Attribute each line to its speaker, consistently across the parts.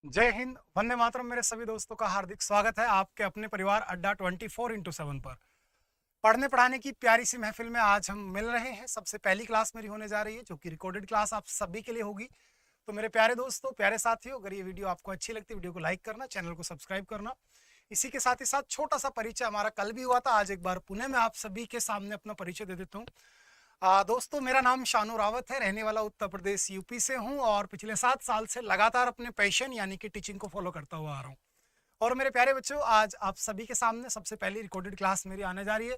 Speaker 1: जय हिंद, वंदे मातरम। मेरे सभी दोस्तों का हार्दिक स्वागत है आपके अपने परिवार अड्डा 24x7 पर। पढ़ने पढ़ाने की प्यारी सी महफिल में आज हम मिल रहे हैं। सबसे पहली क्लास मेरी होने जा रही है, जो कि रिकॉर्डेड क्लास आप सभी के लिए होगी। तो मेरे प्यारे दोस्तों, प्यारे साथियों, अगर ये वीडियो आपको अच्छी लगती है, वीडियो को लाइक करना, चैनल को सब्सक्राइब करना। इसी के साथ ही साथ छोटा सा परिचय हमारा कल भी हुआ था, आज एक बार पुणे में आप सभी के सामने अपना परिचय दे देता हूँ। दोस्तों, मेरा नाम शानू रावत है, रहने वाला उत्तर प्रदेश यूपी से हूं और पिछले 7 साल से लगातार अपने पैशन यानी कि टीचिंग को फॉलो करता हुआ आ रहा हूं। और मेरे प्यारे बच्चों, आज आप सभी के सामने सबसे पहली रिकॉर्डेड क्लास मेरी आने जा रही है,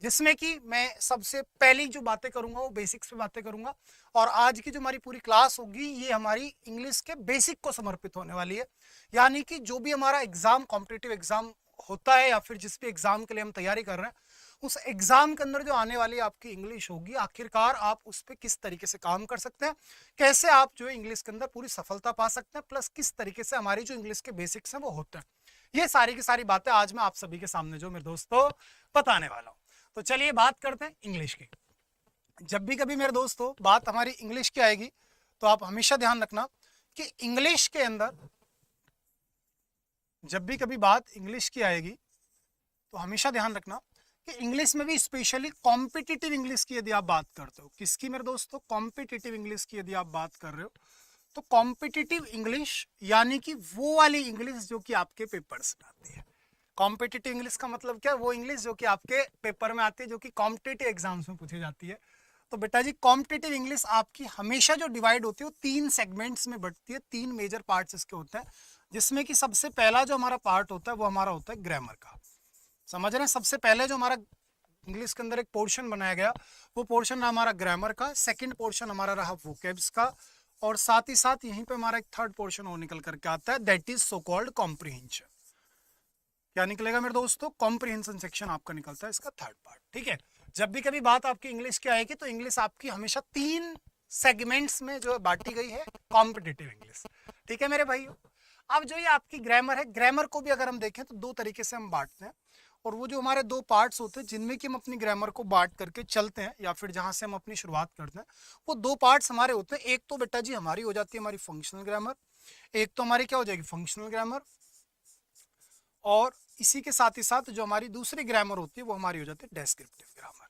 Speaker 1: जिसमें कि मैं सबसे पहली जो बातें करूंगा वो बेसिक्स पे बातें करूंगा। और आज की जो हमारी पूरी क्लास होगी ये हमारी इंग्लिश के बेसिक को समर्पित होने वाली है। यानी कि जो भी हमारा एग्जाम, कॉम्पिटिटिव एग्जाम होता है या फिर जिस भी एग्जाम के लिए हम तैयारी कर रहे हैं, उस एग्जाम के अंदर जो आने वाली आपकी इंग्लिश होगी, आखिरकार आप उस पर किस तरीके से काम कर सकते हैं, कैसे आप जो है इंग्लिश के अंदर पूरी सफलता पा सकते हैं, प्लस किस तरीके से हमारी जो इंग्लिश के बेसिक्स हैं वो होते हैं। ये सारी की सारी बातें आज मैं आप सभी के सामने जो मेरे दोस्तों बताने वाला हूं। तो चलिए बात करते हैं इंग्लिश की। जब भी कभी मेरे दोस्तों बात हमारी इंग्लिश की आएगी, तो आप हमेशा ध्यान रखना कि इंग्लिश के अंदर जब भी कभी बात इंग्लिश की आएगी तो हमेशा ध्यान रखना कि इंग्लिश में भी स्पेशली कॉम्पिटिटिव इंग्लिश की यदि आप बात करते हो, किसकी मेरे दोस्तों, कॉम्पिटिटिव इंग्लिश की यदि आप बात कर रहे हो, तो कॉम्पिटिटिव इंग्लिश यानी कि वो वाली इंग्लिश जो कि आपके पेपर्स में आती है। कॉम्पिटिटिव इंग्लिश का मतलब क्या है? वो इंग्लिश जो कि आपके पेपर में आती है, जो कि कॉम्पिटिटिव एग्जाम्स में पूछी जाती है। तो बेटा जी, कॉम्पिटिटिव इंग्लिश आपकी हमेशा जो डिवाइड होती है वो 3 सेगमेंट्स में बढ़ती है। 3 मेजर पार्ट्स इसके होते हैं, जिसमें कि सबसे पहला जो हमारा पार्ट होता है वो हमारा होता है ग्रामर का। समझ रहे हैं? सबसे पहले जो हमारा इंग्लिश के अंदर एक पोर्शन बनाया गया, वो पोर्शन रहा हमारा ग्रामर का। सेकंड पोर्शन हमारा रहा वोकेब्स का, और साथ ही साथ यहीं पे हमारा एक थर्ड पोर्शन और निकल करके आता है, that is so called comprehension. क्या निकलेगा मेरे दोस्तों? कॉम्प्रिहेंशन सेक्शन आपका निकलता है, इसका थर्ड पार्ट। ठीक है। जब भी कभी बात आपकी इंग्लिश की आएगी तो इंग्लिश आपकी हमेशा 3 सेगमेंट्स में जो बांटी गई है, कॉम्पिटिटिव इंग्लिश। ठीक है मेरे भाइयों। अब जो ये आपकी ग्रामर है, ग्रामर को भी अगर हम देखें तो 2 तरीके से हम बांटते हैं। और वो जो हमारे 2 पार्ट्स होते हैं जिनमें कि हम अपनी ग्रामर को बांट करके चलते हैं, या फिर जहां से हम अपनी शुरुआत करते हैं, वो 2 पार्ट्स हमारे होते हैं। एक तो बेटा जी हमारी हो जाती है हमारी फंक्शनल ग्रामर, एक तो हमारी क्या हो जाएगी, फंक्शनल ग्रामर। और इसी के साथ ही साथ जो हमारी दूसरी ग्रामर होती है वो हमारी हो जाती है डेस्क्रिप्टिव ग्रामर।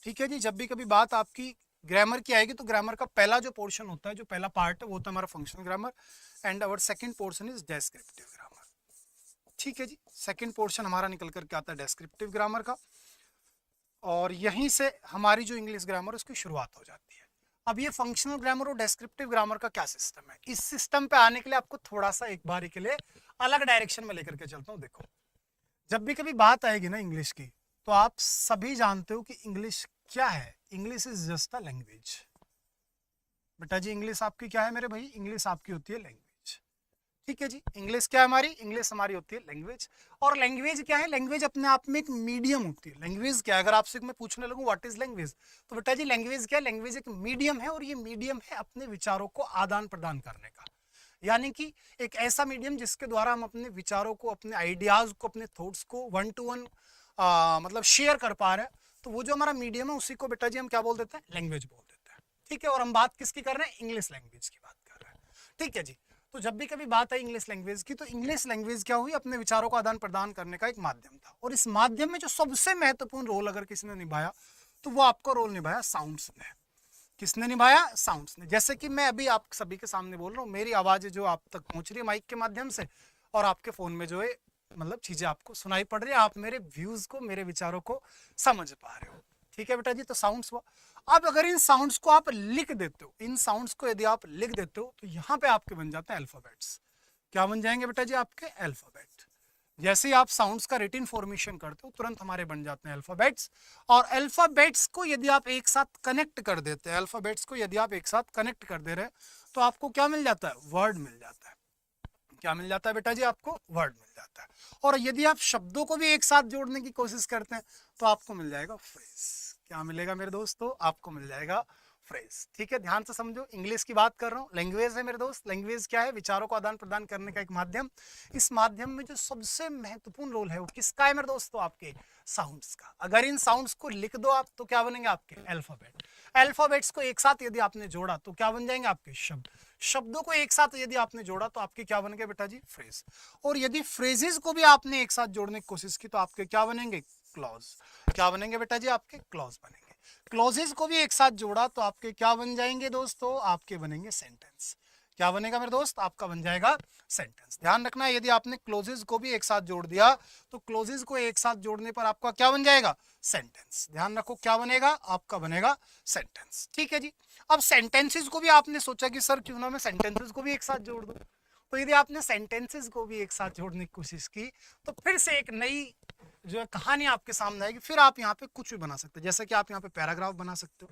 Speaker 1: ठीक है जी। जब भी कभी बात आपकी ग्रामर की आएगी तो ग्रामर का पहला जो पोर्शन होता है, जो पहला पार्ट है, वो होता है हमारा functional grammar, and our second portion is descriptive grammar. ठीक है जी। सेकंड पोर्शन हमारा निकल करके आता है डेस्क्रिप्टिव ग्रामर का, और यहीं से हमारी जो इंग्लिश ग्रामर उसकी शुरुआत हो जाती है। अब ये फंक्शनल ग्रामर और डेस्क्रिप्टिव ग्रामर का क्या सिस्टम है, इस सिस्टम पे आने के लिए आपको थोड़ा सा एक बार के लिए अलग डायरेक्शन में लेकर के चलता हूँ। देखो, जब भी कभी बात आएगी ना इंग्लिश की, तो आप सभी जानते हो कि इंग्लिश क्या है। English is just a language. बेटा जी, इंग्लिश आपकी क्या है मेरे भाई? इंग्लिश आपकी होती है लैंग्वेज। ठीक है जी। इंग्लिश क्या है हमारी? इंग्लिश हमारी होती है लैंग्वेज। और लैंग्वेज क्या है? लैंग्वेज अपने आप में एक मीडियम होती है। लैंग्वेज क्या है? अगर आपसे मैं पूछने लगूं व्हाट इज लैंग्वेज, तो बेटा जी लैंग्वेज क्या है? लैंग्वेज एक मीडियम है, और ये मीडियम है अपने विचारों को आदान प्रदान करने का। यानी कि एक ऐसा मीडियम जिसके द्वारा हम अपने विचारों को, अपने आइडियाज को, अपने थॉट्स को 1 to 1 मतलब शेयर कर पा रहे हैं। तो वो जो हमारा मीडियम है उसी को बेटा जी हम क्या बोल देते हैं? लैंग्वेज बोल देते हैं। ठीक है। और हम बात किसकी कर रहे हैं? इंग्लिश लैंग्वेज की बात कर रहे हैं। ठीक है जी। तो जब भी कभी बात आई इंग्लिश लैंग्वेज की, तो इंग्लिश लैंग्वेज क्या हुई? अपने विचारों का आदान प्रदान करने का एक माध्यम था। और इस माध्यम में जो सबसे महत्वपूर्ण रोल अगर किसी ने निभाया, तो वो आपका रोल निभाया साउंड्स ने। किसने निभाया? साउंड्स ने। जैसे कि मैं अभी आप सभी के सामने बोल रहा हूँ, मेरी आवाज जो आप तक पहुंच रही है माइक के माध्यम से, और आपके फोन में जो है मतलब चीजें आपको सुनाई पड़ रही है, आप मेरे व्यूज को, मेरे विचारों को समझ पा रहे हो। ठीक है बेटा जी। तो साउंड्स हुआ। अब अगर इन साउंड्स को आप लिख देते हो, इन साउंड्स को यदि आप लिख देते हो, तो यहाँ पे आपके बन जाते हैं अल्फाबेट्स। क्या बन जाएंगे बेटा जी? आपके अल्फाबेट। जैसे ही आप साउंड्स का रिटन फॉर्मेशन करते हो, तुरंत हमारे बन जाते हैं अल्फाबेट्स। और अल्फाबेट्स को यदि आप एक साथ कनेक्ट कर देते हैं, अल्फाबेट्स को यदि आप एक साथ कनेक्ट कर दे रहे हैं, तो आपको क्या मिल जाता है? वर्ड मिल जाता है। क्या मिल जाता है बेटा जी? आपको वर्ड मिल जाता है। और यदि आप शब्दों को भी एक साथ जोड़ने की कोशिश करते हैं, तो आपको मिल जाएगा फ्रेज। क्या मिलेगा मेरे दोस्तों? आपको मिल जाएगा फ्रेज। ठीक है। ध्यान से समझो, इंग्लिश की बात कर रहा हूँ। लैंग्वेज है मेरे दोस्त। लैंग्वेज क्या है? विचारों को आदान प्रदान करने का एक माध्यम। इस माध्यम में जो सबसे महत्वपूर्ण रोल है वो किसका है मेरे दोस्तों? आपके साउंड्स का। अगर इन साउंड्स को लिख दो आप, तो क्या बनेंगे? आपके अल्फाबेट। अल्फाबेट्स को एक साथ यदि आपने जोड़ा, तो क्या बन जाएंगे? आपके शब्द। शब्दों को एक साथ यदि आपने जोड़ा तो आपके क्या बन गए बेटा जी, फ्रेज। और यदि फ्रेजेस को भी आपने एक साथ जोड़ने की कोशिश की तो आपके क्या बनेंगे, क्लॉज। क्या बनेंगे बेटा जी, आपके क्लॉज बनेंगे। क्लॉजेस को भी एक साथ जोड़ा तो आपके क्या बन जाएंगे दोस्तों, आपके बनेंगे सेंटेंस। क्या बनेगा मेरे दोस्त, आपका बन जाएगा सेंटेंस। ध्यान रखना यदि आपने क्लोजेस को भी एक साथ जोड़ दिया तो क्लोजेस को एक साथ जोड़ने पर आपका क्या बन जाएगा, सेंटेंस। ध्यान रखो क्या बनेगा, आपका बनेगा सेंटेंस। ठीक है जी। अब सेंटेंसेस को भी आपने सोचा कि सर क्यों ना मैं सेंटेंसेस को भी एक साथ जोड़ दूं। तो यदि आपने सेंटेंसेस को भी एक साथ जोड़ने की कोशिश की तो फिर से एक नई जो है कहानी आपके सामने आएगी। फिर आप यहाँ पे कुछ भी बना सकते हो, जैसे कि आप यहाँ पे पैराग्राफ बना सकते हो।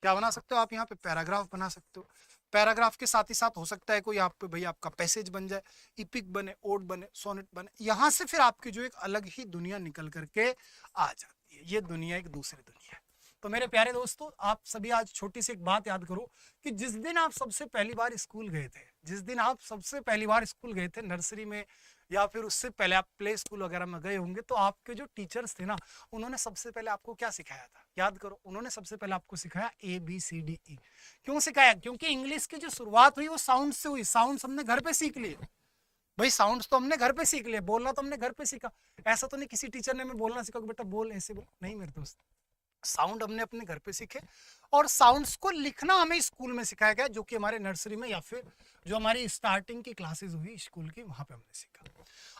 Speaker 1: क्या बना सकते हो आप यहाँ पे, पैराग्राफ बना सकते हो। पैराग्राफ के साथ ही साथ हो सकता है कोई आप पे भाई आपका पैसेज बन जाए, इपिक बने, ओड बने, सोनेट बने। यहाँ से फिर आपकी जो एक अलग ही दुनिया निकल करके आ जाती है। ये दुनिया एक दूसरी दुनिया है। तो मेरे प्यारे दोस्तों, आप सभी आज छोटी सी एक बात याद करो कि जिस दिन आप सबसे पहली बार स्कूल गए थे, जिस दिन आप सबसे पहली बार स्कूल गए थे, नर्सरी में या फिर उससे पहले आप प्ले स्कूल वगैरह में गए होंगे, तो आपके जो टीचर्स थे ना, उन्होंने सबसे पहले आपको क्या सिखाया था, याद करो। उन्होंने सबसे पहले आपको सिखाया ABCDE। क्यों सिखाया, क्योंकि इंग्लिश की जो शुरुआत हुई वो साउंड से हुई। साउंड हमने घर पे सीख लिए भाई, साउंड्स तो हमने घर पे सीख लिए, बोलना तो हमने घर पे सीखा। ऐसा तो नहीं किसी टीचर ने हमें बोलना सीखा बेटा बोल ऐसे बोल, नहीं मेरे दोस्त। साउंड हमने अपने घर पे सीखे और साउंड्स को लिखना हमें स्कूल में सिखाया गया, जो कि हमारे नर्सरी में या फिर जो हमारी स्टार्टिंग की क्लासेस हुई स्कूल की, वहां पे हमने सीखा।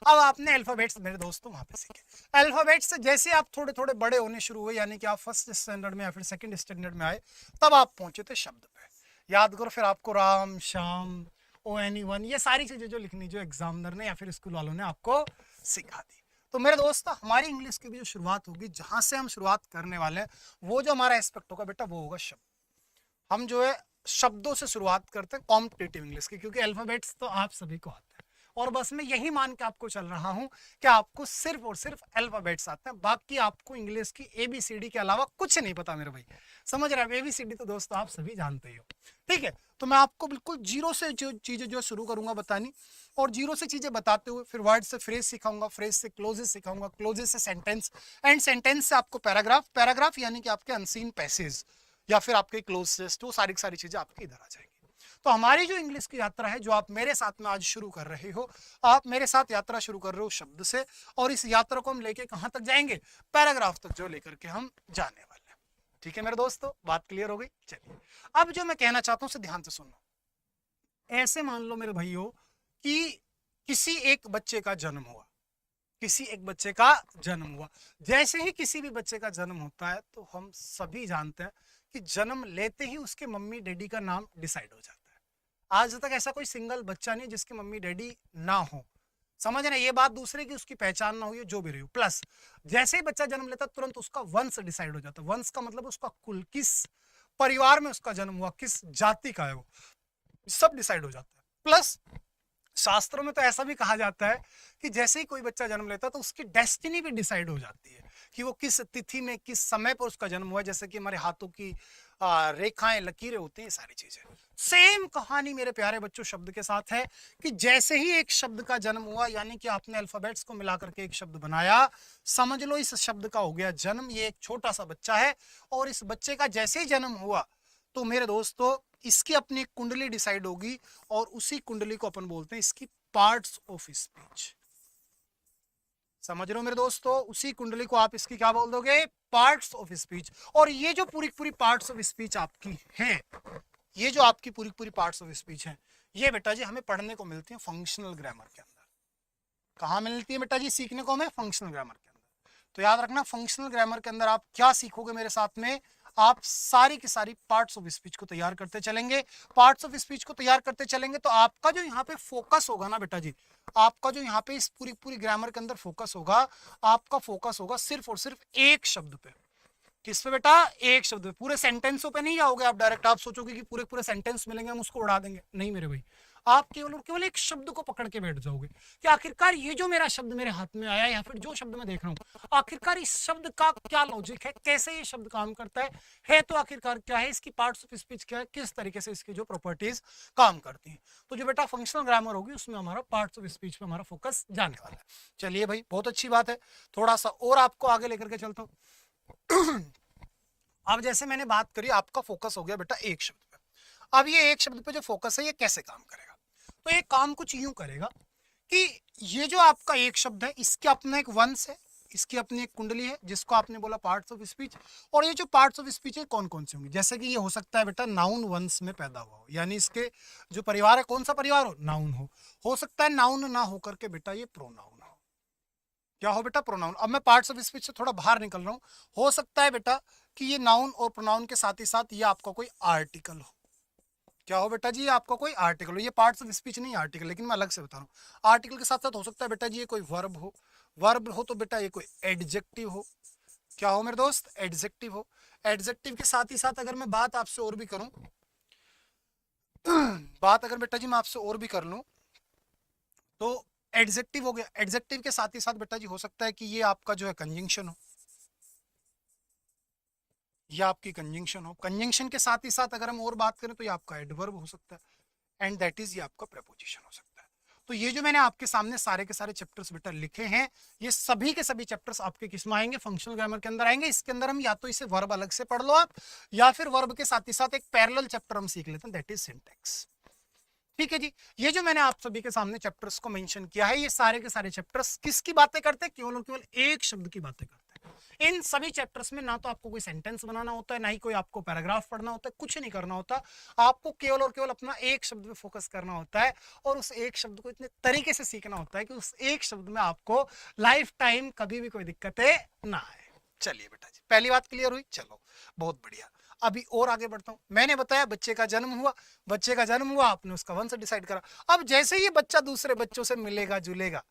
Speaker 1: अब आपने अल्फाबेट्स मेरे दोस्तों वहां पे सीखे। अल्फाबेट्स से जैसे आप थोड़े थोड़े बड़े होने शुरू हुए, यानी कि आप फर्स्ट स्टैंडर्ड में या फिर सेकंड स्टैंडर्ड में आए, तब आप पहुंचे थे शब्द पे। याद करो, फिर आपको राम, श्याम, ONE1 ये सारी चीजें जो लिखनी, जो एग्जामिनर ने या फिर स्कूल वालों ने आपको सिखा दी। तो मेरे दोस्त, हमारी इंग्लिश की भी जो शुरुआत होगी, जहां से हम शुरुआत करने वाले हैं, वो जो हमारा एस्पेक्ट होगा बेटा, वो होगा शब्द। हम जो है शब्दों से शुरुआत करते हैं कॉम्पिटिटिव इंग्लिश की, क्योंकि अल्फाबेट्स तो आप सभी को आते हैं। और बस मैं यही मान के आपको चल रहा हूं कि आपको सिर्फ और सिर्फ अल्फाबेट्स आते हैं, बाकी आपको इंग्लिश की ABCD के अलावा कुछ नहीं पता मेरे भाई। समझ रहे हैं, ABCD तो दोस्तों आप सभी जानते ही हो। ठीक है, तो मैं आपको बिल्कुल जीरो से जो चीजें जो शुरू करूंगा बतानी, और जीरो से चीजें बताते हुए फिर वर्ड से फ्रेज सिखाऊंगा, फ्रेज से क्लोजेस सिखाऊंगा, क्लोजेस से सेंटेंस, एंड सेंटेंस से आपको पैराग्राफ। पैराग्राफ यानी कि आपके अनसीन पैसेज या फिर आपके क्लोजेस्ट, वो सारी सारी चीजें आपकी इधर आ जाएंगी। तो हमारी जो इंग्लिश की यात्रा है, जो आप मेरे साथ में आज शुरू कर रहे हो, आप मेरे साथ यात्रा शुरू कर रहे हो शब्द से, और इस यात्रा को हम लेके कहां तक जाएंगे, पैराग्राफ तक जो लेकर के हम जाने वाले हैं। ठीक है मेरे दोस्तों, बात क्लियर हो गई। चलिए, अब जो मैं कहना चाहता हूं उसे ध्यान से सुनो। ऐसे मान लो मेरे भाइयों कि किसी एक बच्चे का जन्म हुआ, किसी एक बच्चे का जन्म हुआ। जैसे ही किसी भी बच्चे का जन्म होता है तो हम सभी जानते हैं कि जन्म लेते ही उसके मम्मी डैडी का नाम डिसाइड हो जाता है। आज तक ऐसा कोई सिंगल बच्चा नहीं जिसके मम्मी डैडी ना हो। समझ रहे, ये बात दूसरे की उसकी पहचान ना हुई, जो भी रही हो। प्लस जैसे ही बच्चा जन्म लेता तुरंत उसका वंश डिसाइड हो जाता है। वंश का मतलब उसका कुल, किस परिवार में उसका जन्म हुआ, किस जाति का है वो, सब डिसाइड हो जाता है। प्लस शास्त्रों में तो ऐसा भी कहा जाता है कि जैसे ही कोई बच्चा जन्म लेता है तो उसकी डेस्टिनी भी डिसाइड हो जाती है कि वो किस तिथि में, किस समय पर उसका जन्म हुआ। जैसे कि हमारे हाथों की रेखाएं, लकीरें होती हैं, सारी चीजें। सेम कहानी मेरे प्यारे बच्चों शब्द के साथ है कि जैसे ही एक शब्द का जन्म हुआ, यानी कि आपने अल्फाबेट्स को मिलाकर के एक शब्द बनाया, समझ लो इस शब्द का हो गया जन्म। ये एक छोटा सा बच्चा है, और इस बच्चे का जैसे ही जन्म हुआ तो मेरे दोस्तों इसकी अपनी कुंडली डिसाइड होगी, और उसी कुंडली को अपन बोलते हैं इसकी पार्ट्स ऑफ स्पीच। समझ रहे हो मेरे दोस्तों, उसी कुंडली को आप इसकी क्या बोल दोगे, पार्ट्स ऑफ स्पीच। और ये जो पूरी पूरी पार्ट्स ऑफ स्पीच आपकी हैं, ये जो आपकी पूरी पूरी पार्ट्स ऑफ स्पीच हैं, ये बेटा जी हमें पढ़ने को मिलती है फंक्शनल ग्रामर के अंदर। कहाँ मिलती है बेटा जी सीखने को हमें, फंक्शनल ग्रामर के अंदर। तो याद रखना, फंक्शनल ग्रामर के अंदर आप क्या सीखोगे मेरे साथ में, आप सारी की सारी पार्ट्स ऑफ स्पीच को तैयार करते चलेंगे। पार्ट्स ऑफ स्पीच को तैयार करते चलेंगे तो आपका जो यहाँ पे फोकस होगा ना बेटा जी, आपका जो यहाँ पे इस पूरी पूरी ग्रामर के अंदर फोकस होगा, आपका फोकस होगा सिर्फ और सिर्फ एक शब्द पे। किस पे बेटा, एक शब्द पे। पूरे सेंटेंसों पे नहीं जाओगे आप डायरेक्ट। आप सोचोगे कि पूरे पूरे सेंटेंस मिलेंगे हम उसको उड़ा देंगे, नहीं मेरे भाई। आप केवल और केवल एक शब्द को पकड़ के बैठ जाओगे कि आखिरकार ये जो मेरा शब्द मेरे हाथ में आया, या फिर जो शब्द मैं देख रहा हूँ, आखिरकार इस शब्द का क्या लॉजिक है, कैसे ये शब्द काम करता है तो आखिरकार क्या है, इसकी पार्ट्स ऑफ स्पीच क्या है, किस तरीके से इसकी जो प्रॉपर्टीज काम करती हैं। तो जो बेटा फंक्शनल ग्रामर होगी उसमें हमारा पार्ट्स ऑफ स्पीच पे हमारा फोकस जाने वाला है। चलिए भाई, बहुत अच्छी बात है। थोड़ा सा और आपको आगे लेकर के चलता हूँ। अब जैसे मैंने बात करी, आपका फोकस हो गया बेटा एक शब्द पे। अब ये एक शब्द पे जो फोकस है ये कैसे काम करेगा, तो ये काम कुछ यूं करेगा कि ये जो आपका एक शब्द है इसके अपना एक वंश है, इसकी अपनी एक कुंडली है जिसको आपने बोला पार्ट्स ऑफ स्पीच, और ये जो पार्ट्स ऑफ स्पीच है कौन कौन से होंगे, जैसे कि ये हो सकता है बेटा नाउन वंश में पैदा हुआ हो, यानी इसके जो परिवार है कौन सा परिवार हो, नाउन हो सकता है नाउन ना होकर के बेटा ये प्रोनाउन हो, क्या हो बेटा, प्रोनाउन। अब मैं पार्ट्स ऑफ स्पीच से थोड़ा बाहर निकल रहा हूँ, हो सकता है बेटा कि ये नाउन और प्रोनाउन के साथ ही साथ ये आपका कोई आर्टिकल हो, क्या हो बेटा जी, ये आपका कोई आर्टिकल हो, ये पार्ट्स ऑफ स्पीच नहीं आर्टिकल, लेकिन मैं अलग से बता रहा हूँ। आर्टिकल के साथ साथ हो सकता है बेटा जी ये कोई वर्ब हो, वर्ब हो तो बेटा ये कोई एडजेक्टिव हो, क्या हो मेरे दोस्त, एडजेक्टिव हो। एडजेक्टिव के साथ ही साथ अगर मैं बात आपसे और भी करूं, बात अगर बेटा जी मैं आपसे और भी कर लूं तो एडजेक्टिव हो गया, एडजेक्टिव के साथ ही साथ बेटा जी हो सकता है कि ये आपका जो है कंजंक्शन हो, ये आपकी कंजंक्शन हो, कंजंक्शन के साथ ही साथ अगर हम और बात करें तो ये आपका एडवर्ब हो सकता है, एंड दैट इज ये आपका प्रपोजिशन हो सकता है। तो ये जो मैंने आपके सामने सारे के सारे चैप्टर्स बेटा लिखे हैं, ये सभी के सभी चैप्टर्स आपके किसमें आएंगे, फंक्शनल ग्रामर के अंदर आएंगे। इसके अंदर हम या तो इसे वर्ब अलग से पढ़ लो आप, या फिर वर्ब के साथ ही साथ एक पैरेलल चैप्टर हम सीख लेते हैं, दैट इज सिंटैक्स। ठीक है जी, ये जो मैंने आप सभी के सामने चैप्टर्स को मेंशन किया है, ये सारे के सारे चैप्टर्स किसकी बातें करते हैं, केवल और केवल एक शब्द की बातें करते हैं। इन सभी चैप्टर्स में ना तो आपको कोई सेंटेंस बनाना होता है, ना ही कोई आपको पैराग्राफ पढ़ना होता है, कुछ नहीं करना होता, आपको केवल और केवल अपना एक शब्द पे फोकस करना होता है, और उस एक शब्द को इतने तरीके से सीखना होता है कि उस एक शब्द में आपको लाइफ टाइम कभी भी कोई दिक्कतें ना आए। चलिए बेटा जी, पहली बात क्लियर हुई, चलो बहुत बढ़िया। अभी और आगे बढ़ता हूं। मैंने बताया बच्चे का जन्म हुआ, बच्चे का जन्म हुआ, आपने उसका वंश डिसाइड करा। अब जैसे ही बच्चा दूसरे बच्चों से मिलेगा जुलेगा,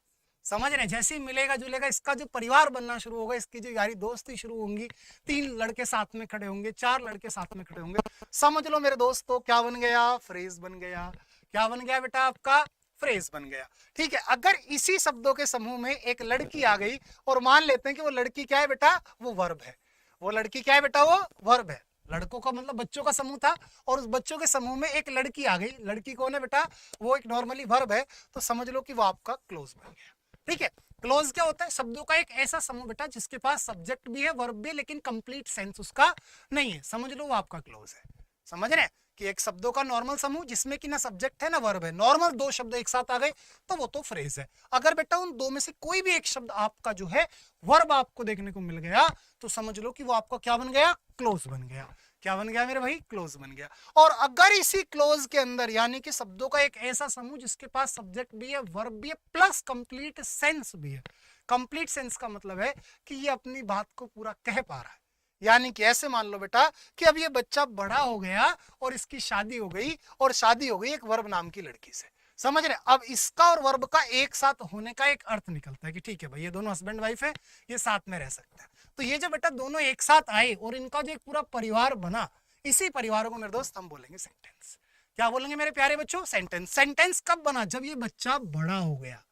Speaker 1: समझ रहे हैं, जैसे ही मिलेगा जुलेगा इसका जो परिवार बनना शुरू होगा, इसकी जो यारी दोस्ती शुरू होंगी, 3 लड़के साथ में खड़े होंगे, 4 लड़के साथ में खड़े होंगे, समझ लो मेरे दोस्तों क्या बन गया, फ्रेज बन गया। क्या बन गया बेटा, आपका फ्रेज बन गया। ठीक है, अगर इसी शब्दों के समूह में एक लड़की आ गई और मान लेते हैं कि वो लड़की क्या है बेटा, वो वर्ब है, वो लड़की क्या है बेटा, वो वर्ब है। लड़कों का मतलब बच्चों का समूह था, और उस बच्चों के समूह में एक लड़की आ गई, लड़की कौन है बेटा, वो एक नॉर्मली वर्ब है, तो समझ लो कि वो आपका क्लोज बन गया। ठीक है, क्लोज क्या होता है, शब्दों का एक ऐसा समूह बेटा जिसके पास सब्जेक्ट भी है वर्ब भी, लेकिन कंप्लीट सेंस उसका नहीं है, समझ लो वो आपका क्लोज है। समझ रहे हैं कि एक शब्दों का नॉर्मल समूह जिसमें कि ना सब्जेक्ट है ना वर्ब है, नॉर्मल 2 शब्द एक साथ आ गए तो वो तो फ्रेज है। अगर बेटा उन 2 में से कोई भी एक शब्द आपका जो है वर्ब आपको देखने को मिल गया, तो समझ लो कि वो आपका क्या बन गया, क्लोज बन गया। क्या बन गया मेरे भाई, क्लोज बन गया। और अगर इसी क्लोज के अंदर यानी कि शब्दों का एक ऐसा समूह जिसके पास सब्जेक्ट भी है वर्ब भी है प्लस कंप्लीट सेंस भी है, कंप्लीट सेंस का मतलब है कि ये अपनी बात को पूरा कह पा रहा है, यानी कि ऐसे मान लो बेटा कि अब ये बच्चा बड़ा हो गया और इसकी शादी हो गई, और शादी हो गई एक वर्ब नाम की लड़की से, समझ रहे। अब इसका और वर्ब का एक साथ होने का एक अर्थ निकलता है कि ठीक है भाई ये दोनों हस्बैंड वाइफ है, ये साथ में रह सकते हैं। तो ये जो बेटा दोनों एक साथ आए और इनका जो एक पूरा परिवार बना, इसी परिवार को मेरे दोस्त हम बोलेंगे सेंटेंस। क्या बोलेंगे मेरे प्यारे बच्चों, सेंटेंस। सेंटेंस कब बना, जब ये बच्चा बड़ा हो गया,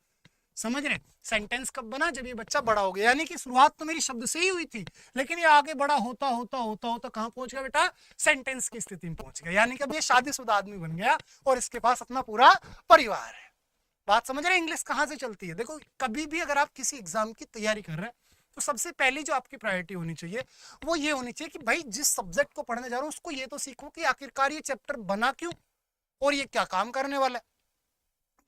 Speaker 1: समझ रहे। सेंटेंस कब बना, जब ये बच्चा बड़ा हो गया, यानी कि शुरुआत तो मेरी शब्द से ही हुई थी, लेकिन ये आगे बड़ा होता होता होता होता कहां पहुंच गया बेटा, सेंटेंस की स्थिति में पहुंच गया, यानी कि अब ये शादीशुदा आदमी बन गया और इसके पास अपना पूरा परिवार है। बात समझ रहे हैं, इंग्लिश कहां से चलती है। देखो कभी भी अगर आप किसी एग्जाम की तैयारी कर रहे हैं तो सबसे पहली जो आपकी प्रायोरिटी होनी चाहिए वो ये होनी चाहिए कि भाई जिस सब्जेक्ट को पढ़ने जा रहा हूं उसको ये तो सीखो कि आखिरकार ये चैप्टर बना क्यों और ये क्या काम करने वाला है।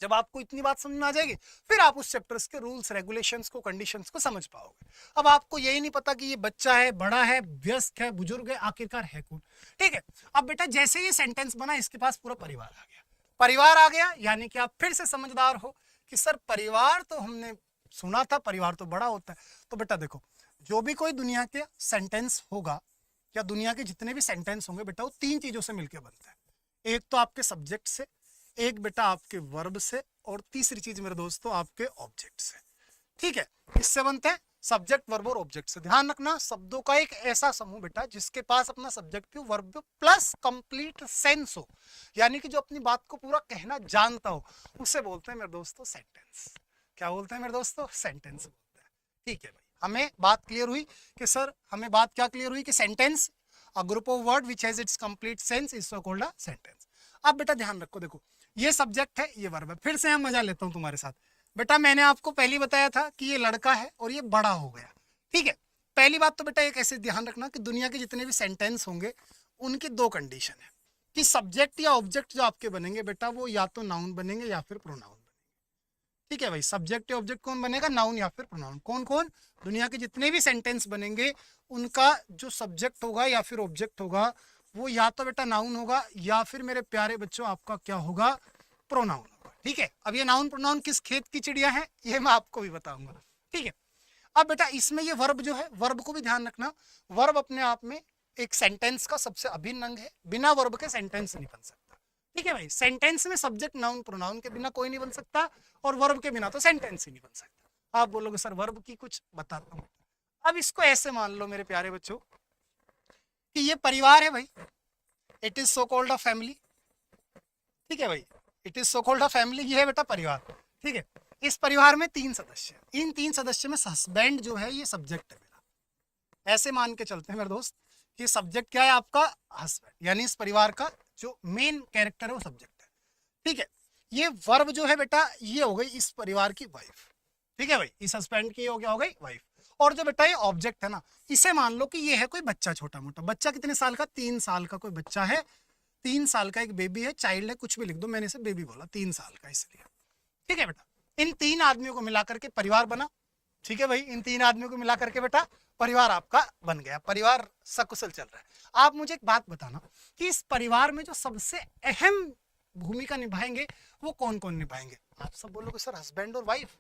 Speaker 1: जब आपको इतनी बात समझ में आ जाएगी फिर आप उस चैप्टर्स के रूल्स रेगुलेशंस को कंडीशंस को समझ पाओगे। अब आपको यही नहीं पता कि ये बच्चा है, बड़ा है, वयस्क है, बुजुर्ग है, आखिरकार है कौन। ठीक है, अब बेटा जैसे ये सेंटेंस बना इसके पास पूरा परिवार आ गया, परिवार आ गया यानी कि आप फिर से समझदार हो कि सर परिवार तो हमने सुना था, परिवार तो बड़ा होता है। तो बेटा देखो जो भी कोई दुनिया के सेंटेंस होगा या दुनिया के जितने भी सेंटेंस होंगे बेटा वो 3 चीजों से मिलकर बनता है। एक तो आपके सब्जेक्ट से, एक बेटा आपके वर्ब से, और तीसरी चीज मेरे दोस्तों आपके ऑब्जेक्ट से। ठीक है, इससे बनते हैं सब्जेक्ट वर्ब और ऑब्जेक्ट से। ध्यान रखना शब्दों का एक ऐसा समूह बेटा जिसके पास अपना सब्जेक्ट भी वर्ब प्लस कंप्लीट सेंस हो, यानी कि जो अपनी बात को पूरा कहना जानता हो, उसे बोलते हैं मेरे दोस्तों सेंटेंस। क्या बोलते हैं मेरे दोस्तों, सेंटेंस बोलते हैं। ठीक है भाई, हमें बात क्लियर हुई कि सर हमें बात क्या क्लियर हुई कि sentence a group of word which has its complete sense is so called a sentence. अब बेटा ध्यान रखो, देखो ये सब्जेक्ट है, ये वर्ब है। फिर से हम मजा लेता हूं तुम्हारे साथ। बेटा मैंने आपको पहली बताया था कि ये लड़का है और ये बड़ा हो गया। ठीक है, पहली बात तो बेटा एक ऐसे ध्यान रखना कि दुनिया के जितने भी सेंटेंस होंगे उनकी 2 कंडीशन है। कि सब्जेक्ट या ऑब्जेक्ट जो आपके बनेंगे बेटा वो या तो नाउन बनेंगे या फिर प्रोनाउन। ठीक है भाई, सब्जेक्ट या ऑब्जेक्ट कौन बनेगा, नाउन या फिर प्रोनाउन। कौन कौन, दुनिया के जितने भी सेंटेंस बनेंगे उनका जो सब्जेक्ट होगा या फिर ऑब्जेक्ट होगा वो या तो बेटा नाउन होगा या फिर मेरे प्यारे बच्चों आपका क्या होगा, प्रोनाउन होगा। ठीक है, अब ये नाउन प्रोनाउन किस खेत की चिड़िया है ये मैं आपको भी बताऊंगा। ठीक है, अब बेटा इसमें ये वर्ब जो है, वर्ब को भी ध्यान रखना, वर्ब अपने आप में एक सेंटेंस का सबसे अभिन्न अंग है, बिना वर्ब के सेंटेंस नहीं बन सकता। ठीक है भाई, सेंटेंस में सब्जेक्ट नाउन प्रोनाउन के बिना कोई नहीं बन सकता और वर्ब के बिना तो सेंटेंस ही नहीं बन सकता। आप बोलोगे सर वर्ब की कुछ बताता हूं। अब इसको ऐसे मान लो मेरे प्यारे बच्चों कि ये परिवार है भाई, it is so called a family. ठीक है भाई, it is so called a family, ये है बेटा परिवार। ठीक है, इस परिवार में 3 सदस्य, इन 3 सदस्य में हस्बैंड जो है ये सब्जेक्ट है मेरा। ऐसे मान के चलते हैं मेरे दोस्त कि सब्जेक्ट क्या है आपका, हस्बैंड, यानी इस परिवार का जो मेन कैरेक्टर है वो सब्जेक्ट है। ठीक है, ये वर्ब जो है बेटा ये हो गई इस परिवार की वाइफ। ठीक है भाई, इस हस्बैंड की हो गया, हो गई वाइफ। और जो बेटा ये ऑब्जेक्ट है ना, इसे मान लो कि ये है कोई बच्चा, छोटा मोटा बच्चा, कितने साल का, 3 साल का कोई बच्चा है, 3 साल का एक बेबी है, चाइल्ड है, कुछ भी लिख दो, मैंने इसे बेबी बोला, 3 साल का इसलिए। ठीक है बेटा, इन 3 आदमियों को मिलाकर के परिवार बना। ठीक है भाई, इन 3 आदमियों को मिला करके बेटा परिवार आपका बन गया, परिवार सकुशल चल रहा है। आप मुझे एक बात बताना कि इस परिवार में जो सबसे अहम भूमिका निभाएंगे वो कौन कौन निभाएंगे। आप सब बोलोगे सर हस्बैंड और वाइफ।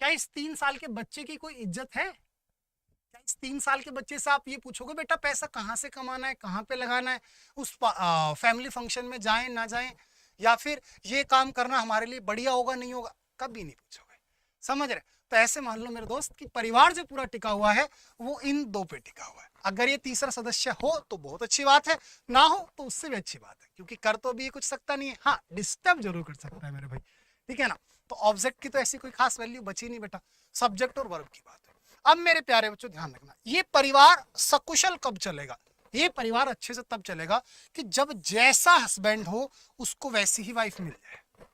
Speaker 1: क्या इस 3 साल के बच्चे की कोई इज्जत है? क्या इस 3 साल के बच्चे से आप ये पूछोगे बेटा पैसा कहाँ से कमाना है, कहाँ पे लगाना है, उस फैमिली फंक्शन में जाएं ना जाएं, या फिर ये काम करना हमारे लिए बढ़िया होगा नहीं होगा, कभी नहीं पूछोगे। समझ रहे? तो ऐसे मान लो मेरे दोस्त कि परिवार जो पूरा टिका हुआ है वो इन 2 पे टिका हुआ है। अगर ये तीसरा सदस्य हो तो बहुत अच्छी बात है, ना हो तो उससे भी अच्छी बात है, क्योंकि कर तो भी कुछ सकता नहीं है, हाँ डिस्टर्ब जरूर कर सकता है मेरे भाई। ठीक है ना, तो ऑब्जेक्ट की तो ऐसी कोई खास वैल्यू बची नहीं बेटा, सब्जेक्ट और वर्ब की बात है। अब मेरे प्यारे बच्चों ध्यान रखना, ये परिवार सकुशल कब चलेगा, ये परिवार अच्छे से तब चलेगा कि जब जैसा हस्बैंड हो उसको वैसी ही वाइफ मिल जाए।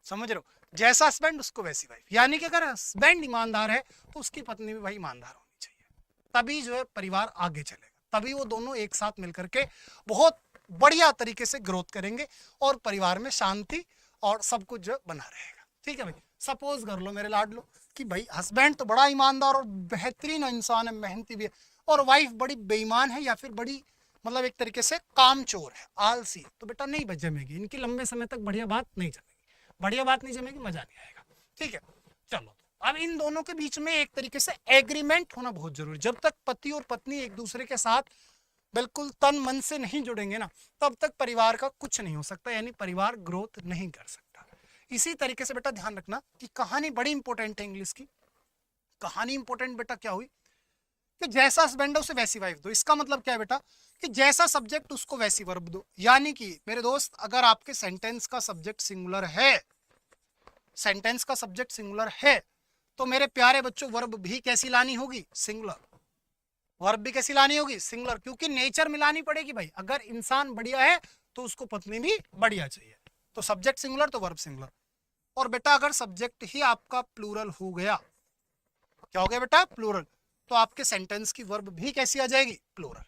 Speaker 1: समझ रहे हो, जैसा हस्बैंड उसको वैसी वाइफ, यानी कि अगर हस्बैंड ईमानदार है तो उसकी पत्नी भी भाई ईमानदार होनी चाहिए, तभी जो है परिवार आगे चलेगा, तभी वो दोनों एक साथ मिलकर के बहुत बढ़िया तरीके से ग्रोथ करेंगे और परिवार में शांति और सब कुछ जो बना रहेगा। ठीक है भाई, सपोज कर लो मेरे लाडलो कि भाई हस्बैंड तो बड़ा ईमानदार और बेहतरीन इंसान है, मेहनती भी है, और वाइफ बड़ी बेईमान है या फिर बड़ी मतलब एक तरीके से कामचोर है, आलसी, तो बेटा नहीं जमेगी, इनकी लंबे समय तक बढ़िया बात नहीं जमेगी, बढ़िया बात नहीं जमेगी, मजा नहीं आएगा। ठीक है, चलो अब इन दोनों के बीच में एक तरीके से एग्रीमेंट होना बहुत जरूरी। जब तक पति और पत्नी एक दूसरे के साथ बिल्कुल तन मन से नहीं जुड़ेंगे ना, तब तक परिवार का कुछ नहीं हो सकता, यानी परिवार ग्रोथ नहीं कर सकता। इसी तरीके से बेटा ध्यान रखना कि कहानी बड़ी इंपॉर्टेंट है इंग्लिश की। कहानी इंपॉर्टेंट बेटा क्या हुई कि जैसा हस्बैंड है उसे वैसी वाइफ दो। इसका मतलब क्या है बेटा कि जैसा सब्जेक्ट उसको वैसी वर्ब दो। यानी कि मेरे दोस्त अगर आपके सेंटेंस का सब्जेक्ट सिंगुलर है, सेंटेंस का सब्जेक्ट सिंगुलर है, तो मेरे प्यारे बच्चों वर्ब भी कैसी लानी होगी, सिंगुलर। वर्ब भी कैसी लानी होगी, सिंगुलर, क्योंकि नेचर मिलानी पड़ेगी भाई। अगर इंसान बढ़िया है तो उसको पत्नी भी बढ़िया चाहिए, तो सब्जेक्ट सिंगुलर तो वर्ब सिंगुलर। और बेटा अगर सब्जेक्ट ही आपका प्लूरल हो गया, क्या हो गया बेटा, प्लूरल, तो आपके सेंटेंस की वर्ब भी कैसी आ जाएगी, प्लूरल।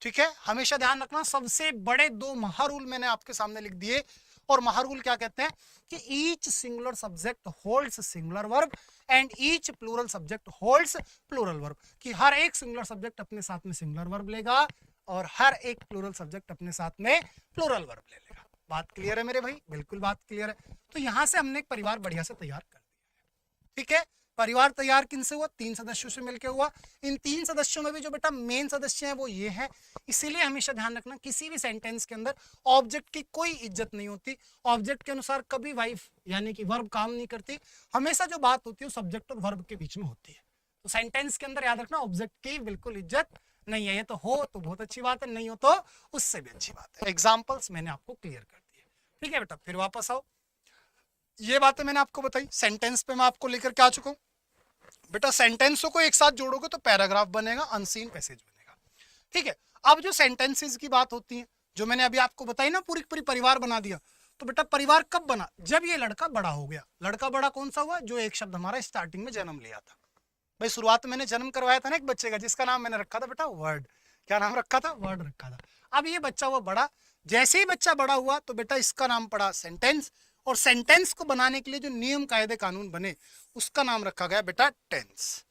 Speaker 1: ठीक है, हमेशा ध्यान रखना, सबसे बड़े 2 महारूल मैंने आपके सामने लिख दिए। और महारूल क्या कहते हैं कि each singular subject holds singular verb and each plural subject holds plural verb, कि हर एक सिंगुलर सब्जेक्ट अपने साथ में सिंगुलर वर्ब लेगा और हर एक प्लूरल सब्जेक्ट अपने साथ में प्लूरल वर्ब ले लेगा। बात क्लियर है मेरे भाई, बिल्कुल बात क्लियर है। तो यहां से हमने एक परिवार बढ़िया से तैयार कर दिया है। ठीक है, परिवार तैयार किन से हुआ, 3 सदस्यों से मिलकर हुआ। इन 3 सदस्यों में भी जो बेटा मेन सदस्य हैं वो ये हैं। इसीलिए हमेशा ध्यान रखना किसी भी सेंटेंस के अंदर ऑब्जेक्ट की कोई इज्जत नहीं होती। ऑब्जेक्ट के अनुसार कभी वाइफ यानी कि वर्ब काम नहीं करती, हमेशा जो बात होती है वो सब्जेक्ट और वर्ब के बीच में होती है। तो सेंटेंस के अंदर याद रखना ऑब्जेक्ट की बिल्कुल इज्जत नहीं है। ये तो हो तो बहुत अच्छी बात है, नहीं हो तो उससे भी अच्छी बात है। एग्जाम्पल्स मैंने आपको क्लियर कर दिए। ठीक है बेटा, फिर वापस आओ, ये बातें मैंने आपको बताई। सेंटेंस पे मैं आपको लेकर क्या चुका हूं बेटा, सेंटेंसों को एक साथ जोड़ोगे तो पैराग्राफ बनेगा, अनसीन पैसेज बनेगा। ठीक है, अब जो सेंटेंसेस की बात होती है, जो मैंने अभी आपको बताई ना, पूरी पूरी परिवार बना दिया, तो बेटा परिवार कब बना, जब ये लड़का बड़ा हो गया। लड़का बड़ा कौन सा हुआ, जो एक शब्द हमारा स्टार्टिंग में जन्म लिया था भाई। शुरुआत में मैंने जन्म करवाया था ना एक बच्चे का, जिसका नाम मैंने रखा था बेटा वर्ड। क्या नाम रखा था, वर्ड रखा था। अब ये बच्चा हुआ बड़ा, जैसे ही बच्चा बड़ा हुआ तो बेटा इसका नाम पड़ा सेंटेंस, और सेंटेंस को बनाने के लिए जो नियम कायदे कानून बने उसका नाम रखा गया बेटा टेंस।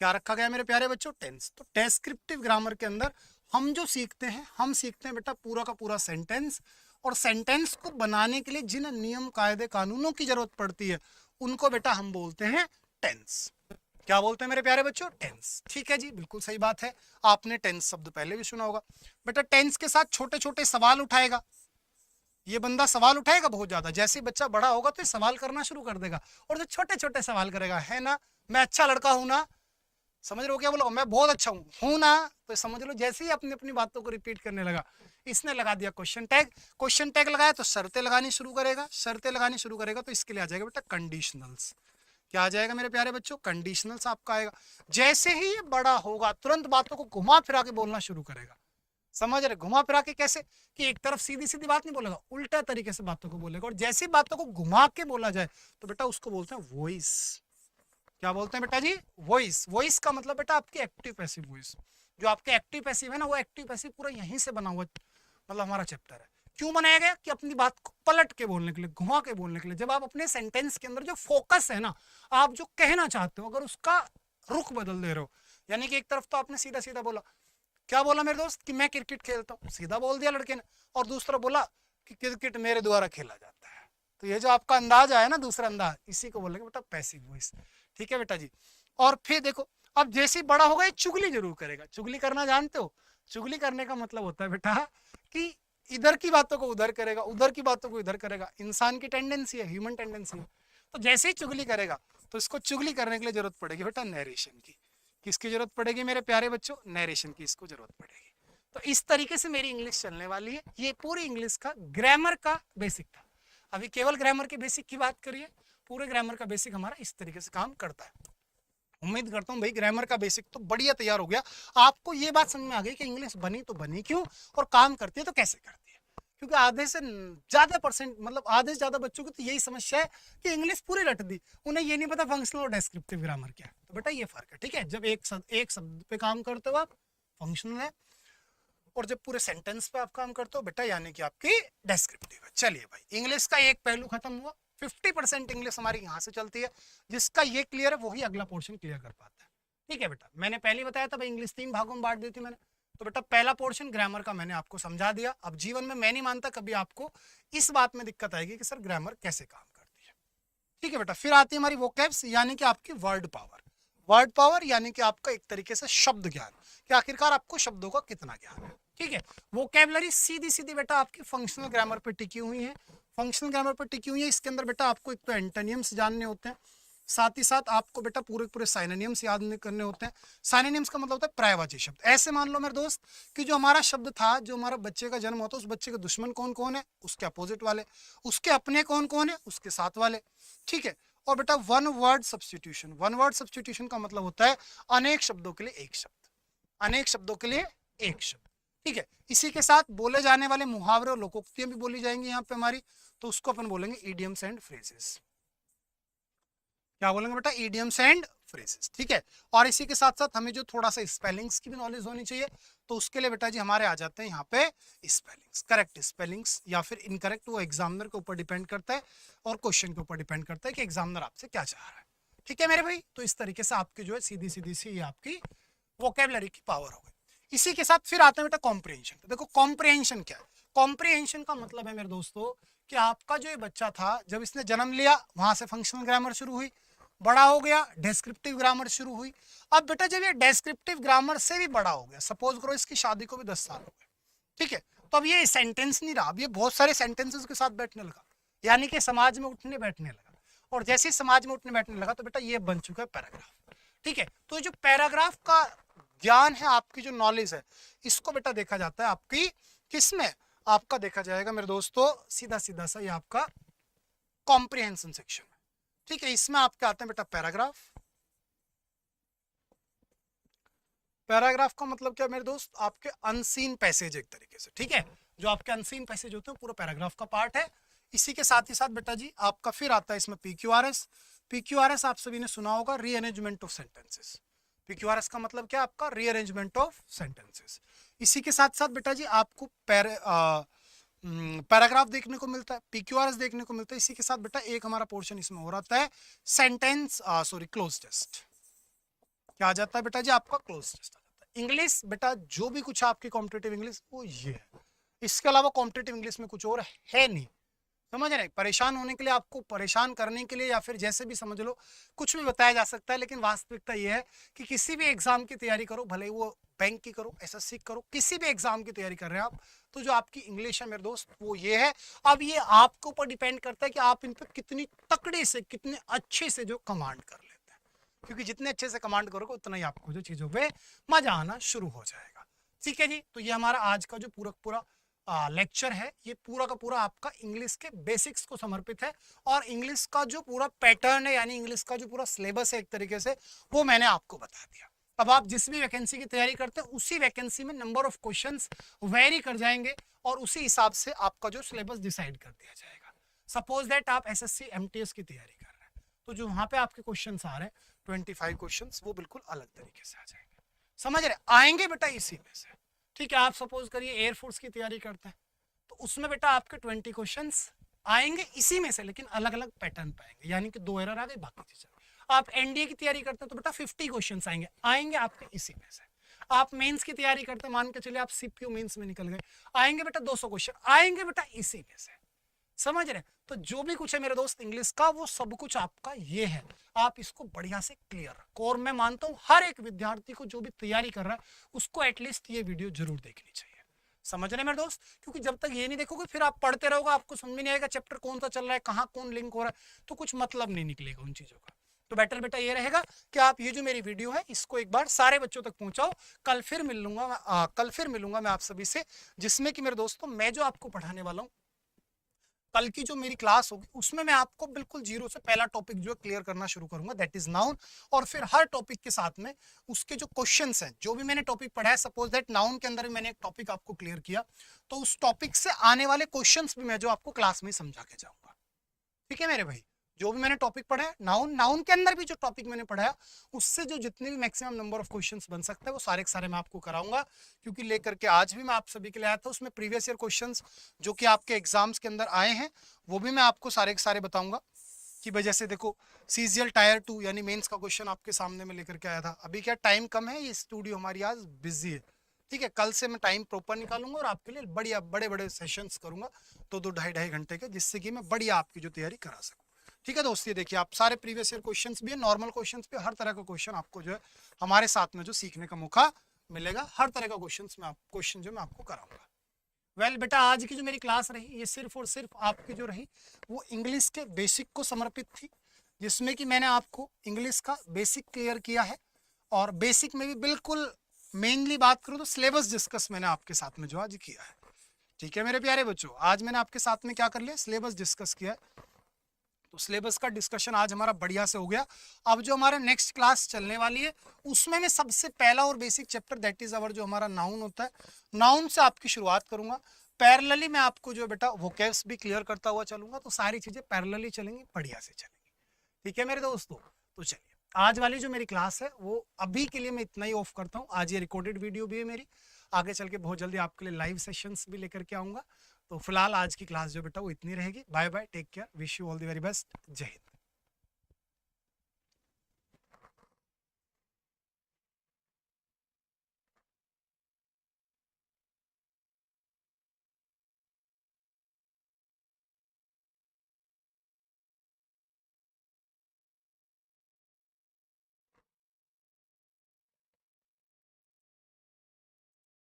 Speaker 1: क्या रखा गया मेरे प्यारे बच्चों? टेंस। तो डेस्क्रिप्टिव ग्रामर के अंदर हम जो सीखते हैं बेटा पूरा का पूरा सेंटेंस, और सेंटेंस को बनाने के लिए जिन नियम कायदे कानूनों की जरूरत पड़ती है उनको बेटा हम बोलते हैं टेंस। क्या बोलते हैं मेरे प्यारे बच्चों? टेंस। ठीक है जी, बिल्कुल सही बात है, आपने टेंस शब्द पहले भी सुना होगा। बेटा टेंस के साथ छोटे छोटे सवाल उठाएगा, ये बंदा सवाल उठाएगा बहुत ज्यादा। जैसे ही बच्चा बड़ा होगा तो ये सवाल करना शुरू कर देगा, और जो छोटे छोटे सवाल करेगा, है ना, मैं अच्छा लड़का हूं ना, समझ रहे हो क्या बोला, मैं बहुत अच्छा हूं ना, तो समझ लो जैसे ही अपनी अपनी बातों को रिपीट करने लगा, इसने लगा दिया क्वेश्चन टैग। क्वेश्चन टैग लगाया तो शर्तें लगानी शुरू करेगा, शर्तें लगानी शुरू करेगा तो इसके लिए आ जाएगा बेटा कंडीशनल्स। क्या आ जाएगा मेरे प्यारे बच्चों? कंडीशनल्स आपका आएगा। जैसे ही ये बड़ा होगा तुरंत बातों को घुमा फिरा के बोलना शुरू करेगा। समझ रहे? घुमा फिरा के कैसे कि एक तरफ सीधी सीधी बात नहीं बोलेगा, उल्टा तरीके से बातों को बोलेगा, और जैसी बातों को घुमा के बोला जाए तो बेटा उसको बोलते हैं वॉइस। क्या बोलते हैं बेटा जी? वॉइस। वॉइस का मतलब बेटा आपकी एक्टिव पैसिव वॉइस। जो आपके एक्टिव पैसिव है ना, वो एक्टिव पैसिव पूरा यहीं से बना हुआ मतलब हमारा चैप्टर है। क्यों बनाया गया? कि अपनी बात को पलट के बोलने के लिए, घुमा के बोलने के लिए। जब आप अपने सेंटेंस के अंदर जो फोकस है ना, आप जो कहना चाहते हो, अगर उसका रुख बदल दे रहे हो, यानी कि एक तरफ तो आपने सीधा सीधा बोला, क्या बोला मेरे दोस्त कि मैं क्रिकेट खेलता हूँ, सीधा बोल दिया लड़के ने, और दूसरा बोला कि क्रिकेट मेरे द्वारा खेला जाता है, तो ये जो आपका अंदाज आया ना, दूसरा अंदाज, इसी को बोलेंगे बेटा पैसिव वॉइस। ठीक है बेटा जी। और फिर देखो, अब जैसे ही बड़ा होगा ये चुगली जरूर करेगा। चुगली करना जानते हो? चुगली करने का मतलब होता है बेटा कि इधर की बातों को उधर करेगा, उधर की बातों को इधर करेगा। इंसान की टेंडेंसी है, ह्यूमन टेंडेंसी है। तो जैसे ही चुगली करेगा तो इसको चुगली करने के लिए जरूरत पड़ेगी बेटा नरेशन की। किसकी जरूरत पड़ेगी मेरे प्यारे बच्चों? नरेशन की इसको जरूरत पड़ेगी। तो इस तरीके से मेरी इंग्लिश चलने वाली है। ये पूरी इंग्लिश का ग्रामर का बेसिक था। अभी केवल ग्रामर के बेसिक की बात करिए, पूरे ग्रामर का बेसिक हमारा इस तरीके से काम करता है। उम्मीद करता हूँ भाई ग्रामर का बेसिक तो बढ़िया तैयार हो गया। आपको ये बात समझ में आ गई कि इंग्लिश बनी तो बनी क्यों, और काम करती है तो कैसे करती है। क्योंकि आधे से ज्यादा परसेंट, मतलब आधे से ज्यादा बच्चों की तो यही समस्या है कि इंग्लिश पूरी रट दी, उन्हें ये नहीं पता फंक्शनल और डेस्क्रिप्टिव ग्रामर क्या है। तो बेटा ये फर्क है। ठीक है, जब एक शब्द पे काम करते हो आप, फंक्शनल है, और जब पूरे सेंटेंस पे आप काम करते हो बेटा, यानी कि आपकी डेस्क्रिप्टिव है। चलिए भाई, इंग्लिश का एक पहलू खत्म हुआ। 50% इंग्लिश हमारी यहाँ से चलती है। जिसका ये क्लियर है वही अगला पोर्शन क्लियर कर पाता है। ठीक है बेटा, मैंने पहले ही बताया था भाई इंग्लिश 3 भागों में बांट दी थी मैंने। तो बेटा पहला पोर्शन ग्रामर का मैंने आपको समझा दिया। अब जीवन में मैं नहीं मानता कभी आपको इस बात में दिक्कत आएगी कि सर ग्रामर कैसे काम करती है। ठीक है बेटा, फिर आती है हमारी वोकैब्स, यानी कि आपकी वर्ड पावर। वर्ड पावर यानी कि आपका एक तरीके से शब्द ज्ञान, कि आखिरकार आपको शब्दों का कितना ज्ञान है। ठीक है, वोकैबुलरी सीधी सीधी बेटा आपकी फंक्शनल ग्रामर पे टिकी हुई है। फंक्शनल ग्रामर पर टिकी हुई है। इसके अंदर बेटा आपको एक तो एंटोनियम्स जानने होते हैं, साथ ही साथ आपको बेटा पूरे पूरे साइनोनिम्स याद करने होते हैं। साइनोनिम्स का मतलब होता है पर्यायवाची शब्द। ऐसे मान लो मेरे दोस्त कि जो हमारा शब्द था, जो हमारा बच्चे का जन्म होता है, उस बच्चे के दुश्मन कौन कौन है, उसके अपोजिट वाले, उसके अपने कौन कौन है, उसके साथ वाले। ठीक है, और बेटा one word substitution. One word substitution का मतलब होता है अनेक शब्दों के लिए एक शब्द, अनेक शब्दों के लिए एक शब्द। ठीक है, इसी के साथ बोले जाने वाले मुहावरे और लोकोक्तियां भी बोली जाएंगी यहाँ पे हमारी, तो उसको अपन बोलेंगे इडियम्स एंड फ्रेजेस। क्या बोलेंगे बेटा? Idioms and phrases. ठीक है, और इसी के साथ साथ हमें जो थोड़ा सा स्पेलिंग्स की भी नॉलेज होनी चाहिए, तो उसके लिए बेटा जी हमारे आ जाते हैं यहाँ पे स्पेलिंग्स। करेक्ट स्पेलिंग्स या फिर इनकरेक्ट, वो एग्जामिनर के ऊपर डिपेंड करता है और क्वेश्चन के ऊपर डिपेंड करता है कि एग्जामिनर आपसे क्या चाह रहा है। ठीक है मेरे भाई, तो इस तरीके से आपकी जो है सीधी सीधी सी आपकी वोकेबलरी की पावर हो गई। इसी के साथ फिर आते हैं बेटा कॉम्प्रिहेंशन। तो देखो कॉम्प्रिहेंशन क्या है? कॉम्प्रिहेंशन का मतलब है मेरे दोस्तों कि आपका जो ये बच्चा था, जब इसने जन्म लिया वहां से फंक्शनल ग्रामर शुरू हुई, बड़ा हो गया डेस्क्रिप्टिव ग्रामर शुरू हुई। अब बेटा जब ये डेस्क्रिप्टिव ग्रामर से भी बड़ा हो गया, सपोज करो इसकी शादी को भी 10 साल हो गए, ठीक है, तो अब ये सेंटेंस नहीं रहा, अब ये बहुत सारे सेंटेंसेस के साथ बैठने लगा, यानी कि समाज में उठने बैठने लगा। और जैसे ही समाज में उठने बैठने लगा तो बेटा ये बन चुका है पैराग्राफ। ठीक है, तो जो पैराग्राफ का ज्ञान है, आपकी जो नॉलेज है, इसको बेटा देखा जाता है आपकी किसमें? आपका देखा जाएगा मेरे दोस्तों सीधा सीधा सा ये आपका कॉम्प्रिहेंशन सेक्शन। ठीक है, इसमें आपके आते हैं बेटा पैराग्राफ। पैराग्राफ का मतलब क्या मेरे दोस्त? आपके अनसीन पैसेज एक तरीके से। ठीक है, जो आपके अनसीन पैसेज होते हैं पूरा पैराग्राफ का पार्ट है। इसी के साथ ही साथ बेटा जी आपका फिर आता है इसमें PQRS। PQRS आप सभी ने सुना होगा, रीअरेंजमेंट ऑफ सेंटेंसेस। PQRS का मतलब क्या? आपका रीअरेंजमेंट ऑफ सेंटेंसेस। इसी के साथ साथ बेटा जी आपको पैराग्राफ देखने को मिलता है, पीक्यूआरएस देखने को मिलता है। इसी के साथ बेटा एक हमारा पोर्शन इसमें हो रहा है सेंटेंस क्लोज टेस्ट। क्या आ जाता है बेटा जी आपका क्लोज टेस्ट आ जाता है। इंग्लिश बेटा जो भी कुछ आपकी कॉम्पिटिटिव इंग्लिश वो ये है, इसके अलावा कॉम्पिटिटिव इंग्लिश में कुछ और है नहीं। समझ रहे, परेशान होने के लिए, आपको परेशान करने के लिए या फिर जैसे भी समझ लो कुछ भी बताया जा सकता है, लेकिन वास्तविकता यह है कि किसी भी एग्जाम की तैयारी करो, भले वो बैंक की करो, एसएससी करो, किसी भी एग्जाम की तैयारी कर रहे हैं आप, तो जो आपकी इंग्लिश है मेरे दोस्त वो ये है। अब ये आपके ऊपर डिपेंड करता है कि आप इन पर कितनी तकड़े से, कितने अच्छे से जो कमांड कर लेते हैं, क्योंकि जितने अच्छे से कमांड करोगे उतना ही आपको जो चीजों पे मजा आना शुरू हो जाएगा। ठीक है जी, तो ये हमारा आज का जो पूरा लेक्चर है, ये पूरा का पूरा आपका इंग्लिश के बेसिक्स को समर्पित है, और इंग्लिश का जो पूरा पैटर्न है, यानी इंग्लिश का जो पूरा सिलेबस है एक तरीके से, वो मैंने आपको बता दिया। अब आप जिस भी वैकेंसी की तैयारी करते हैं उसी वैकेंसी में नंबर ऑफ क्वेश्चंस वेरी कर जाएंगे और उसी हिसाब से आपका जो सिलेबस डिसाइड कर दिया जाएगा। सपोज दैट आप एसएससी एमटीएस की तैयारी कर रहे हैं, तो जो वहां पे आपके क्वेश्चंस आ रहे हैं 25 क्वेश्चंस, वो बिल्कुल अलग तरीके से आ जाएंगे। समझ रहे, आएंगे बेटा इसी में से। ठीक है, आप सपोज करिए एयरफोर्स की तैयारी करते हैं, तो उसमें बेटा आपके 20 क्वेश्चंस आएंगे इसी में से, लेकिन अलग अलग पैटर्न पाएंगे, यानी कि 2 एरर आ गए, बाकी चीजें। आप एनडीए की तैयारी करते हैं तो बेटा 50 क्वेश्चंस आएंगे आपके इसी में से। आप मेंस की तैयारी करते हैं, मान के चलिए आप सीपीयू मेंस में निकल गए, आएंगे बेटा 200 क्वेश्चन आएंगे बेटा इसी में से। समझ रहे, तो जो भी कुछ है मेरे दोस्त इंग्लिश का, वो सब कुछ आपका ये है। आप इसको बढ़िया से क्लियर रखो, और मैं मानता हूं हर एक विद्यार्थी को जो भी तैयारी कर रहा है उसको एटलीस्ट ये वीडियो जरूर देखनी चाहिए। समझ रहे मेरे दोस्त, क्योंकि जब तक ये नहीं देखोगे फिर आप पढ़ते रहोगे, आपको समझ में नहीं आएगा चैप्टर कौन सा चल रहा है, कहाँ कौन लिंक हो रहा है, तो कुछ मतलब नहीं निकलेगा उन चीजों का। तो बेटर बेटा ये रहेगा कि आप ये जो मेरी वीडियो है इसको एक बार सारे बच्चों तक पहुंचाओ। कल फिर मिलूंगा मैं आप सभी से, जिसमें कि मेरे दोस्तों मैं जो आपको पढ़ाने वाला हूँ, कल की जो मेरी क्लास होगी उसमें मैं आपको बिल्कुल जीरो से पहला टॉपिक जो क्लियर करना शुरू करूंगा, दैट इज नाउन। और फिर हर टॉपिक के साथ में उसके जो क्वेश्चंस हैं, जो भी मैंने टॉपिक पढ़ा है, सपोज दैट नाउन के अंदर भी मैंने एक टॉपिक आपको क्लियर किया, तो उस टॉपिक से आने वाले क्वेश्चंस भी मैं जो आपको क्लास में समझा के जाऊंगा। ठीक है मेरे भाई, जो भी मैंने टॉपिक पढ़ा है नाउन के अंदर भी जो टॉपिक मैंने पढ़ाया, उससे जो जितने भी मैक्सिमम नंबर ऑफ क्वेश्चंस बन सकते हैं वो सारे के सारे मैं आपको कराऊंगा। क्योंकि लेकर के आज भी मैं आप सभी के लिए आया था, उसमें प्रीवियस ईयर क्वेश्चंस जो कि आपके एग्जाम्स के अंदर आए हैं वो भी मैं आपको सारे के सारे बताऊंगा। कि भाई जैसे देखो सीजीएल टायर 2 यानी मेंस का क्वेश्चन आपके सामने में लेकर के आया था। अभी क्या टाइम कम है, ये स्टूडियो हमारी आज बिजी है। ठीक है, कल से मैं टाइम प्रॉपर निकालूंगा और आपके लिए बढ़िया बड़े बड़े सेशंस करूंगा, 2-2 ढाई घंटे के, जिससे कि मैं बढ़िया आपकी जो तैयारी करा सकूं। ठीक है दोस्त, ये देखिए आप सारे प्रीवियस ईयर क्वेश्चंस भी है, नॉर्मल क्वेश्चंस भी, हर तरह का क्वेश्चन आपको जो है हमारे साथ में जो सीखने का मौका मिलेगा, हर तरह का क्वेश्चन जो मैं आपको कराऊंगा। वेल बेटा, आज की जो मेरी क्लास रही ये सिर्फ और सिर्फ आपकी जो रही वो इंग्लिश के बेसिक को समर्पित थी, जिसमें कि मैंने आपको इंग्लिश का बेसिक क्लियर किया है। और बेसिक में भी बिल्कुल मेनली बात करूँ तो सिलेबस डिस्कस मैंने आपके साथ में जो आज किया है। ठीक है मेरे प्यारे बच्चों, आज मैंने आपके साथ में क्या कर लिया, सिलेबस डिस्कस किया। तो सिलेबस का डिस्कशन आज हमारा बढ़िया से हो गया। अब जो हमारा नेक्स्ट क्लास चलने वाली है उसमें मैं सबसे पहला और basic chapter that is our जो हमारा नाउन होता है, नाउन से आपकी शुरुआत करूंगा। पैरेलली मैं आपको जो बेटा वोकैब्स भी क्लियर करता हुआ चलूंगा, तो सारी चीजें पैरेलली चलेंगी, बढ़िया से चलेंगी। ठीक है मेरे दोस्तों, तो चलिए आज वाली जो मेरी क्लास है वो अभी के लिए मैं इतना ही ऑफ करता हूँ। आज ये रिकॉर्डेड वीडियो भी है मेरी, आगे चल के बहुत जल्दी आपके लिए लाइव सेशंस भी लेकर के आऊंगा। तो फिलहाल आज की क्लास जो बेटा वो इतनी रहेगी। Bye bye, take care, wish you all the very best, जय हिंद।